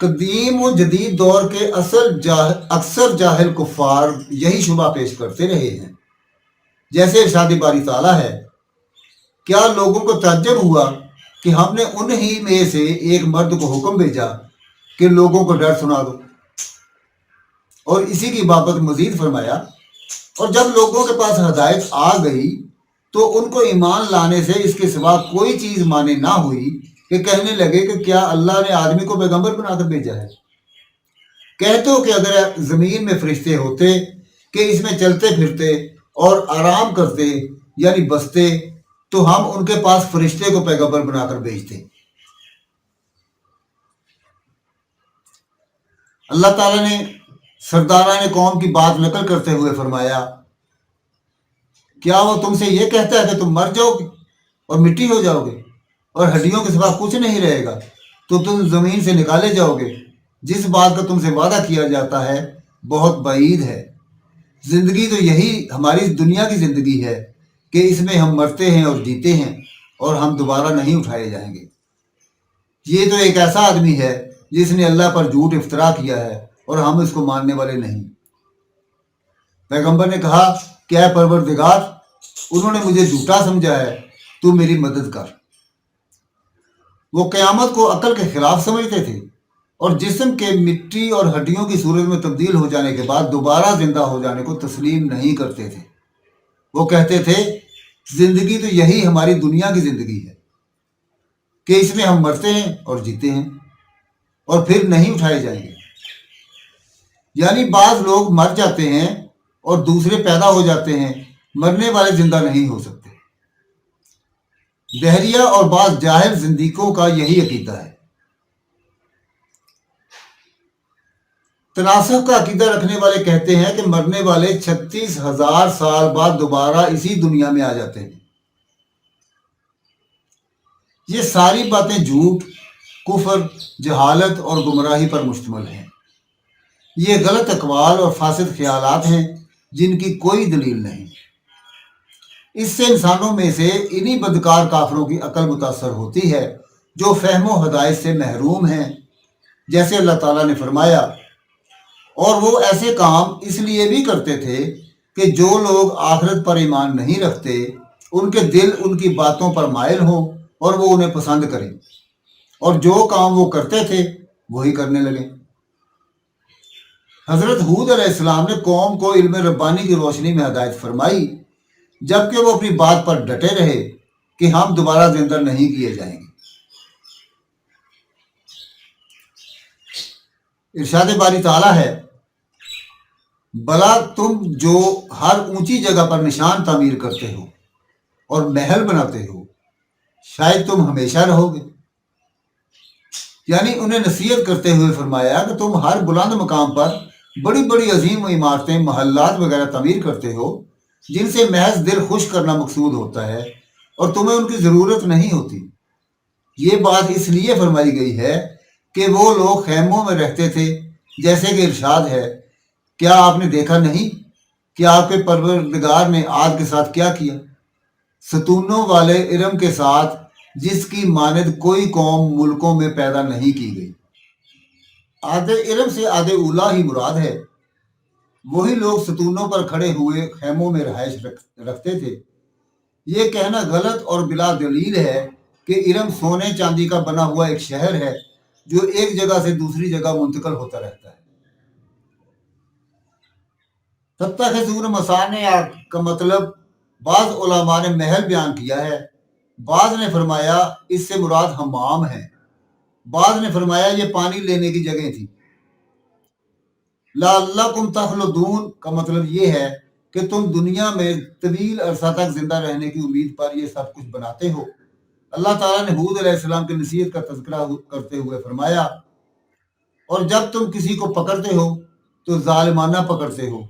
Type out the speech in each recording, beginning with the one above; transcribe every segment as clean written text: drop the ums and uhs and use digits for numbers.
قدیم و جدید دور کے اکثر جاہل کفار یہی شبہ پیش کرتے رہے ہیں، جیسے ارشاد باری تعالیٰ ہے، کیا لوگوں کو تعجب ہوا کہ ہم نے انہی میں سے ایک مرد کو حکم بھیجا کہ لوگوں کو ڈر سنا دو، اور اسی کی بابت مزید فرمایا، اور جب لوگوں کے پاس ہدایت آ گئی تو ان کو ایمان لانے سے اس کے سوا کوئی چیز مانے نہ ہوئی کہ کہنے لگے کہ کیا اللہ نے آدمی کو پیغمبر بنا کر بھیجا ہے؟ کہہ دو کہ اگر زمین میں فرشتے ہوتے کہ اس میں چلتے پھرتے اور آرام کرتے یعنی بستے تو ہم ان کے پاس فرشتے کو پیغمبر بنا کر بھیجتے۔ اللہ تعالیٰ نے سرداران قوم کی بات نقل کرتے ہوئے فرمایا، کیا وہ تم سے یہ کہتا ہے کہ تم مر جاؤ گے اور مٹی ہو جاؤ گے اور ہڈیوں کے سوا کچھ نہیں رہے گا تو تم زمین سے نکالے جاؤ گے؟ جس بات کا تم سے وعدہ کیا جاتا ہے بہت بعید ہے۔ زندگی تو یہی ہماری دنیا کی زندگی ہے کہ اس میں ہم مرتے ہیں اور جیتے ہیں اور ہم دوبارہ نہیں اٹھائے جائیں گے۔ یہ تو ایک ایسا آدمی ہے جس نے اللہ پر جھوٹ افطرا کیا ہے اور ہم اس کو ماننے والے نہیں۔ پیغمبر نے کہا کہ اے پروردگار، انہوں نے مجھے جھوٹا سمجھا ہے، تو میری مدد کر۔ وہ قیامت کو عقل کے خلاف سمجھتے تھے اور جسم کے مٹی اور ہڈیوں کی صورت میں تبدیل ہو جانے کے بعد دوبارہ زندہ ہو جانے کو تسلیم نہیں کرتے تھے۔ وہ کہتے تھے زندگی تو یہی ہماری دنیا کی زندگی ہے کہ اس میں ہم مرتے ہیں اور جیتے ہیں اور پھر نہیں اٹھائے جائیں گے۔ یعنی بعض لوگ مر جاتے ہیں اور دوسرے پیدا ہو جاتے ہیں، مرنے والے زندہ نہیں ہو سکتے۔ دہریہ اور بعض جاہل زندیقوں کا یہی عقیدہ ہے۔ تناسخ کا عقیدہ رکھنے والے کہتے ہیں کہ مرنے والے 36,000 سال بعد دوبارہ اسی دنیا میں آ جاتے ہیں۔ یہ ساری باتیں جھوٹ، کفر، جہالت اور گمراہی پر مشتمل ہیں۔ یہ غلط اقوال اور فاسد خیالات ہیں جن کی کوئی دلیل نہیں۔ اس سے انسانوں میں سے انہی بدکار کافروں کی عقل متاثر ہوتی ہے جو فہم و ہدایت سے محروم ہیں، جیسے اللہ تعالیٰ نے فرمایا، اور وہ ایسے کام اس لیے بھی کرتے تھے کہ جو لوگ آخرت پر ایمان نہیں رکھتے ان کے دل ان کی باتوں پر مائل ہوں اور وہ انہیں پسند کریں، اور جو کام وہ کرتے تھے وہی کرنے لگیں۔ حضرت ہود علیہ السلام نے قوم کو علم ربانی کی روشنی میں ہدایت فرمائی، جبکہ وہ اپنی بات پر ڈٹے رہے کہ ہم دوبارہ زندہ نہیں کیے جائیں گے۔ ارشاد باری تعالیٰ ہے، بلا تم جو ہر اونچی جگہ پر نشان تعمیر کرتے ہو اور محل بناتے ہو، شاید تم ہمیشہ رہو گے۔ یعنی انہیں نصیحت کرتے ہوئے فرمایا کہ تم ہر بلند مقام پر بڑی بڑی عظیم عمارتیں، محلات وغیرہ تعمیر کرتے ہو جن سے محض دل خوش کرنا مقصود ہوتا ہے اور تمہیں ان کی ضرورت نہیں ہوتی۔ یہ بات اس لیے فرمائی گئی ہے کہ وہ لوگ خیموں میں رہتے تھے، جیسے کہ ارشاد ہے، کیا آپ نے دیکھا نہیں کہ آپ کے پروردگار نے عاد کے ساتھ کیا کیا، ستونوں والے ارم کے ساتھ، جس کی مانند کوئی قوم ملکوں میں پیدا نہیں کی گئی۔ عاد ارم سے عاد اولا ہی مراد ہے۔ وہی لوگ ستونوں پر کھڑے ہوئے خیموں میں رہائش رکھتے تھے۔ یہ کہنا غلط اور بلا دلیل ہے کہ ارم سونے چاندی کا بنا ہوا ایک شہر ہے جو ایک جگہ سے دوسری جگہ منتقل ہوتا رہتا ہے۔ تتخذون مصانع کا مطلب بعض علماء نے محل بیان کیا ہے، بعض نے فرمایا اس سے مراد حمام ہے، بعض نے فرمایا یہ پانی لینے کی جگہ تھی۔ لعلکم تخلدون کا مطلب یہ ہے کہ تم دنیا میں طویل عرصہ تک زندہ رہنے کی امید پر یہ سب کچھ بناتے ہو۔ اللہ تعالیٰ نے ہود علیہ السلام کی نصیحت کا تذکرہ کرتے ہوئے فرمایا، اور جب تم کسی کو پکڑتے ہو تو ظالمانہ پکڑتے ہو،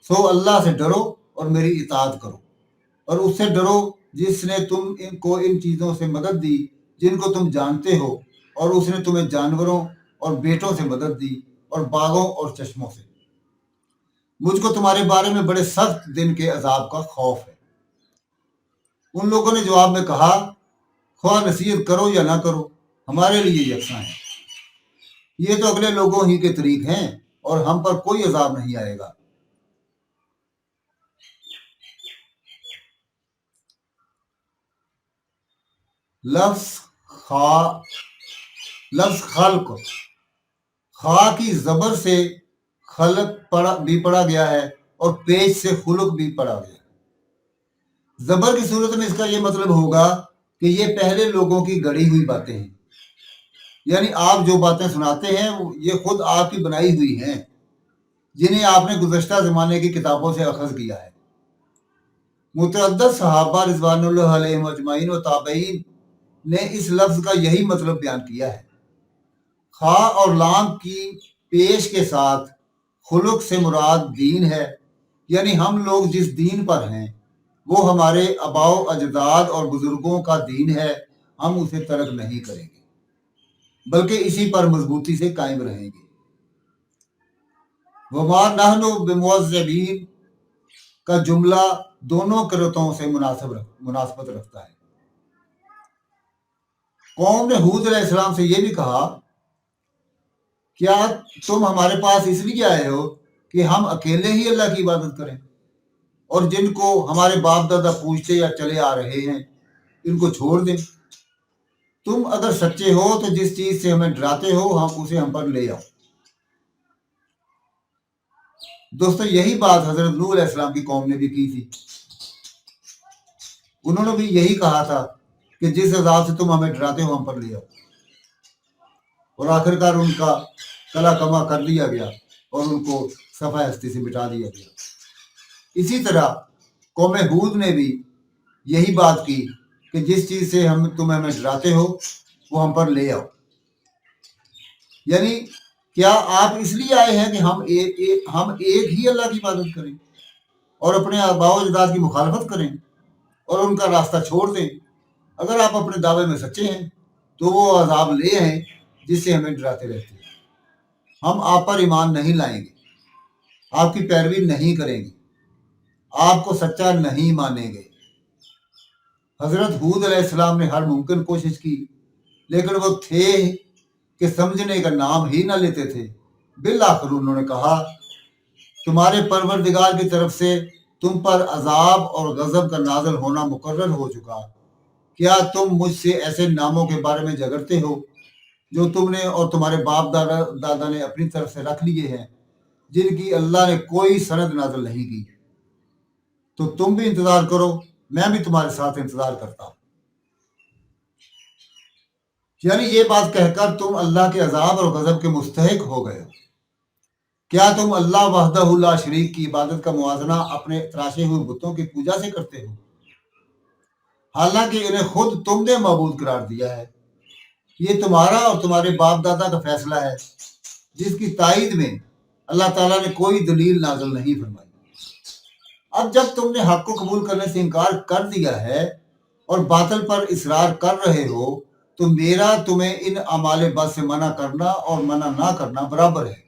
سو اللہ سے ڈرو اور میری اطاعت کرو، اور اس سے ڈرو جس نے تم کو ان چیزوں سے مدد دی جن کو تم جانتے ہو، اور اس نے تمہیں جانوروں اور بیٹوں سے مدد دی اور باغوں اور چشموں سے۔ مجھ کو تمہارے بارے میں بڑے سخت دن کے عذاب کا خوف ہے۔ ان لوگوں نے جواب میں کہا، خواہ نصیحت کرو یا نہ کرو، ہمارے لیے یکساں ہے۔ یہ تو اگلے لوگوں ہی کے طریق ہیں اور ہم پر کوئی عذاب نہیں آئے گا۔ لفظ خا لفظ خلق، خا کی زبر سے خلق پڑھا گیا ہے اور پیش سے خلق بھی پڑھا گیا ہے۔ زبر کی صورت میں اس کا یہ مطلب ہوگا کہ یہ پہلے لوگوں کی گڑھی ہوئی باتیں ہیں، یعنی آپ جو باتیں سناتے ہیں یہ خود آپ کی بنائی ہوئی ہیں، جنہیں آپ نے گزشتہ زمانے کی کتابوں سے اخذ کیا ہے۔ متعدد صحابہ رضوان اللہ علیہم اجمعین و تابعین نے اس لفظ کا یہی مطلب بیان کیا ہے۔ خا اور لام کی پیش کے ساتھ خلق سے مراد دین ہے، یعنی ہم لوگ جس دین پر ہیں وہ ہمارے آباء و اجداد اور بزرگوں کا دین ہے، ہم اسے ترک نہیں کریں گے بلکہ اسی پر مضبوطی سے قائم رہیں گے۔ وما نحن بمعذبین کا جملہ دونوں قرتوں سے مناسبت رکھتا ہے۔ قوم نے ہود علیہ السلام سے یہ بھی کہا، کیا تم ہمارے پاس اس لیے آئے ہو کہ ہم اکیلے ہی اللہ کی عبادت کریں اور جن کو ہمارے باپ دادا پوجتے یا چلے آ رہے ہیں ان کو چھوڑ دیں؟ تم اگر سچے ہو تو جس چیز سے ہمیں ڈراتے ہو اسے ہم پر لے آؤ۔ دوستو یہی بات حضرت نوح علیہ السلام کی قوم نے بھی کی تھی۔ انہوں نے بھی یہی کہا تھا کہ جس عذاب سے تم ہمیں ڈراتے ہو ہم پر لے آؤ، اور آخرکار ان کا کلا کما کر دیا گیا اور ان کو صفحہ ہستی سے مٹا دیا گیا۔ اسی طرح قوم ہود نے بھی یہی بات کی کہ جس چیز سے تم ہمیں ڈراتے ہو وہ ہم پر لے آؤ، یعنی کیا آپ اس لیے آئے ہیں کہ ہم ایک ہی اللہ کی عبادت کریں اور اپنے آباء و اجداد کی مخالفت کریں اور ان کا راستہ چھوڑ دیں؟ اگر آپ اپنے دعوے میں سچے ہیں تو وہ عذاب لے آئیں جس سے ہمیں ڈراتے رہتے ہیں۔ ہم آپ پر ایمان نہیں لائیں گے، آپ کی پیروی نہیں کریں گے، آپ کو سچا نہیں مانیں گے۔ حضرت ہود علیہ السلام نے ہر ممکن کوشش کی، لیکن وہ تھے کہ سمجھنے کا نام ہی نہ لیتے تھے۔ بالآخر انہوں نے کہا، تمہارے پروردگار کی طرف سے تم پر عذاب اور غضب کا نازل ہونا مقرر ہو چکا۔ کیا تم مجھ سے ایسے ناموں کے بارے میں جھگڑتے ہو جو تم نے اور تمہارے باپ دادا نے اپنی طرف سے رکھ لیے ہیں، جن کی اللہ نے کوئی سند نازل نہیں کی؟ تو تم بھی انتظار کرو، میں بھی تمہارے ساتھ انتظار کرتا ہوں۔ یعنی یہ بات کہہ کر تم اللہ کے عذاب اور غضب کے مستحق ہو گئے ہو۔ کیا تم اللہ وحدہ لا شریک کی عبادت کا موازنہ اپنے تراشے ہوئے بتوں کی پوجا سے کرتے ہو، حالانکہ انہیں خود تم نے معبود قرار دیا ہے؟ یہ تمہارا اور تمہارے باپ دادا کا فیصلہ ہے جس کی تائید میں اللہ تعالیٰ نے کوئی دلیل نازل نہیں فرمائی۔ اب جب تم نے حق کو قبول کرنے سے انکار کر دیا ہے اور باطل پر اصرار کر رہے ہو تو میرا تمہیں ان اعمال بد سے منع کرنا اور منع نہ کرنا برابر ہے۔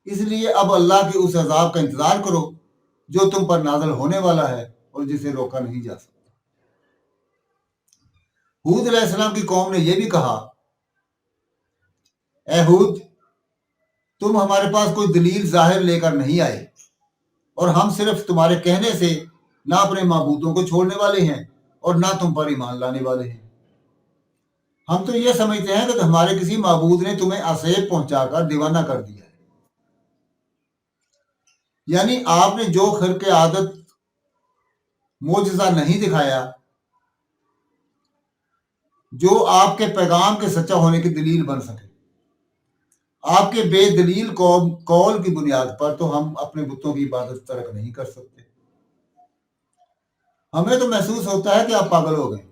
اس لیے اب اللہ کے اس عذاب کا انتظار کرو جو تم پر نازل ہونے والا ہے اور جسے روکا نہیں جا سکتا۔ ہود علیہ السلام کی قوم نے یہ بھی کہا، اے ہود، تم ہمارے پاس کوئی دلیل ظاہر لے کر نہیں آئے اور ہم صرف تمہارے کہنے سے نہ اپنے معبودوں کو چھوڑنے والے ہیں اور نہ تم پر ایمان لانے والے ہیں۔ ہم تو یہ سمجھتے ہیں کہ ہمارے کسی معبود نے تمہیں عذاب پہنچا کر دیوانہ کر دیا ہے۔ یعنی آپ نے جو خرق عادت معجزہ نہیں دکھایا جو آپ کے پیغام کے سچا ہونے کی دلیل بن سکے، آپ کے بے دلیل قول کی بنیاد پر تو ہم اپنے بتوں کی عبادت ترک نہیں کر سکتے۔ ہمیں تو محسوس ہوتا ہے کہ آپ پاگل ہو گئے،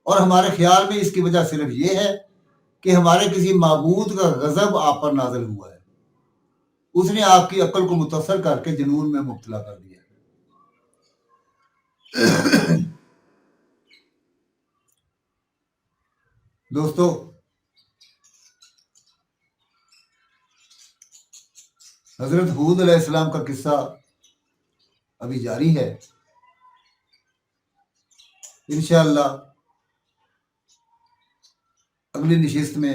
اور ہمارے خیال میں اس کی وجہ صرف یہ ہے کہ ہمارے کسی معبود کا غضب آپ پر نازل ہوا ہے، اس نے آپ کی عقل کو متاثر کر کے جنون میں مبتلا کر دیا۔ دوستو، حضرت ہود علیہ السلام کا قصہ ابھی جاری ہے۔ انشاءاللہ اگلی نشست میں